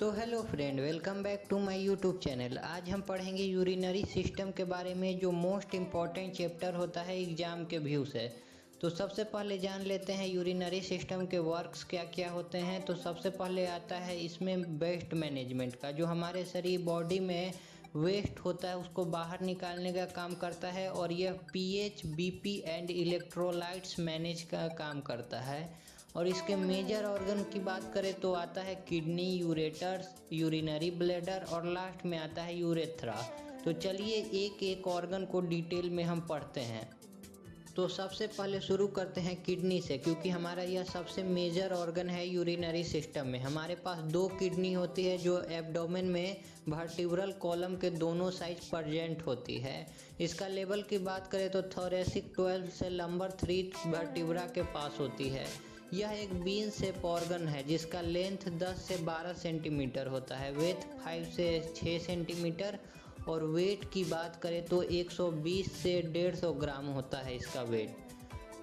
तो hello friend, welcome back to my YouTube channel. आज हम पढ़ेंगे यूरिनरी सिस्टम के बारे में, जो मोस्ट इम्पॉर्टेंट चैप्टर होता है एग्जाम के व्यू से। तो सबसे पहले जान लेते हैं यूरिनरी सिस्टम के वर्क्स क्या क्या होते हैं। तो सबसे पहले आता है इसमें वेस्ट मैनेजमेंट का, जो हमारे शरीर बॉडी में वेस्ट होता है उसको बाहर निकालने का काम करता है, और यह pH, BP and electrolytes manage का काम करता है। और इसके मेजर ऑर्गन की बात करें तो आता है किडनी, यूरेटर्स, यूरिनरी ब्लैडर और लास्ट में आता है यूरेथ्रा। तो चलिए एक एक ऑर्गन को डिटेल में हम पढ़ते हैं। तो सबसे पहले शुरू करते हैं किडनी से, क्योंकि हमारा यह सबसे मेजर ऑर्गन है यूरिनरी सिस्टम में। हमारे पास दो किडनी होती है जो एब्डोमेन में वर्टिब्रल कॉलम के दोनों साइड प्रेजेंट होती है। इसका लेवल की बात करें तो थोरेसिक 12 से नंबर 3 वर्टिब्रा के पास होती है। यह एक बीन शेप ऑर्गन है जिसका लेंथ 10 से 12 सेंटीमीटर होता है, वेथ 5 से 6 सेंटीमीटर, और वेट की बात करें तो 120 से 150 ग्राम होता है इसका वेट।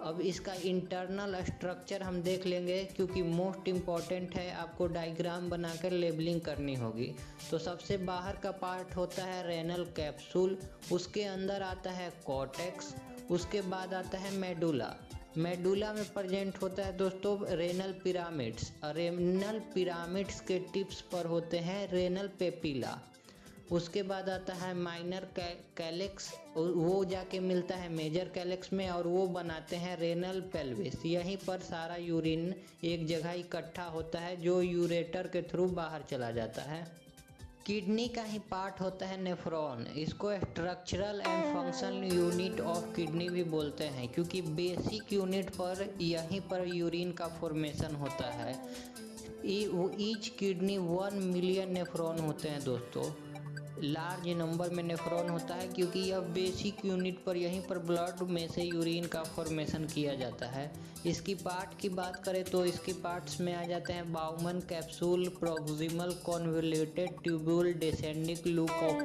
अब इसका इंटरनल स्ट्रक्चर हम देख लेंगे, क्योंकि मोस्ट इम्पॉर्टेंट है, आपको डायग्राम बनाकर लेबलिंग करनी होगी। तो सबसे बाहर का पार्ट होता है रेनल कैप्सूल, उसके अंदर आता है कॉर्टेक्स, उसके बाद आता है मेडुला। मेडुला में प्रेजेंट होता है दोस्तों रेनल पिरामिड्स। रेनल पिरामिड्स के टिप्स पर होते हैं रेनल पेपिला। उसके बाद आता है माइनर कैलेक्स, वो जाके मिलता है मेजर कैलेक्स में, और वो बनाते हैं रेनल पेल्विस। यहीं पर सारा यूरिन एक जगह इकट्ठा होता है जो यूरेटर के थ्रू बाहर चला जाता है। किडनी का ही पार्ट होता है नेफ्रॉन। इसको structural and functional unit of kidney भी बोलते हैं, क्योंकि बेसिक यूनिट पर यहीं पर यूरिन का फॉर्मेशन होता है। ईच किडनी 1 मिलियन नेफ्रॉन होते हैं दोस्तों। लार्ज नंबर में नेफ्रॉन होता है, क्योंकि यह बेसिक यूनिट पर यहीं पर ब्लड में से यूरिन का फॉर्मेशन किया जाता है। इसकी पार्ट की बात करें तो इसके पार्ट्स में आ जाते हैं Bowman capsule, proximal convoluted tubule, descending loop of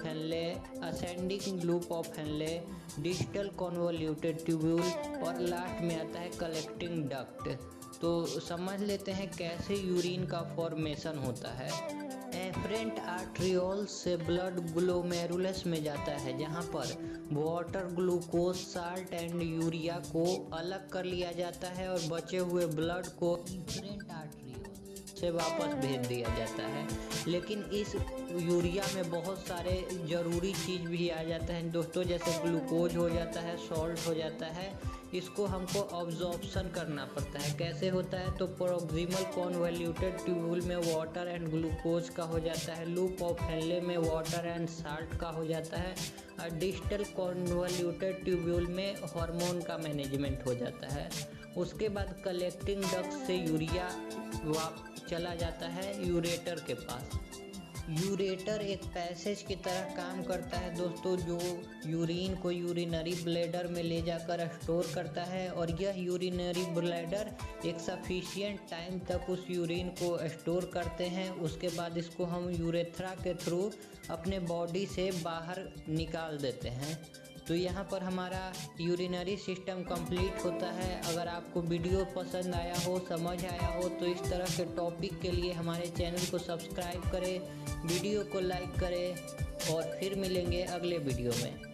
Henle, ascending loop of Henle, distal convoluted tubule, और लास्ट में आता है कलेक्टिंग डक्ट। तो समझ लेते हैं कैसे यूरिन का फॉर्मेशन होता है। एफरेंट आर्ट्रियोल्स से ब्लड ग्लोमेरुलस में जाता है, जहां पर water, glucose, salt and urea को अलग कर लिया जाता है, और बचे हुए ब्लड को एफरेंट आर्ट्रियोल्स से वापस भेज दिया जाता है। लेकिन इस यूरिया में बहुत सारे ज़रूरी चीज़ भी आ जाते हैं दोस्तों, जैसे ग्लूकोज हो जाता है, सॉल्ट हो जाता है। इसको हमको ऑब्जॉर्प्शन करना पड़ता है। कैसे होता है तो प्रोक्सिमल कॉन्वोल्यूटेड ट्यूब्यूल में वाटर एंड ग्लूकोज का हो जाता है, लूप ऑफ हेनले में वाटर एंड साल्ट का हो जाता है, और डिस्टल कॉन्वोल्यूटेड ट्यूब्यूल में हार्मोन का मैनेजमेंट हो जाता है। उसके बाद कलेक्टिंग डक्ट से यूरिया चला जाता है यूरेटर के पास। यूरेटर एक पैसेज की तरह काम करता है दोस्तों, जो यूरिन को यूरिनरी ब्लैडर में ले जाकर स्टोर करता है, और यह यूरिनरी ब्लैडर एक सफिशिएंट टाइम तक उस यूरिन को स्टोर करते हैं। उसके बाद इसको हम यूरेथ्रा के थ्रू अपने बॉडी से बाहर निकाल देते हैं। तो यहाँ पर हमारा यूरिनरी सिस्टम कंप्लीट होता है। अगर आपको वीडियो पसंद आया हो, समझ आया हो, तो इस तरह के टॉपिक के लिए हमारे चैनल को सब्सक्राइब करें, वीडियो को लाइक करें, और फिर मिलेंगे अगले वीडियो में।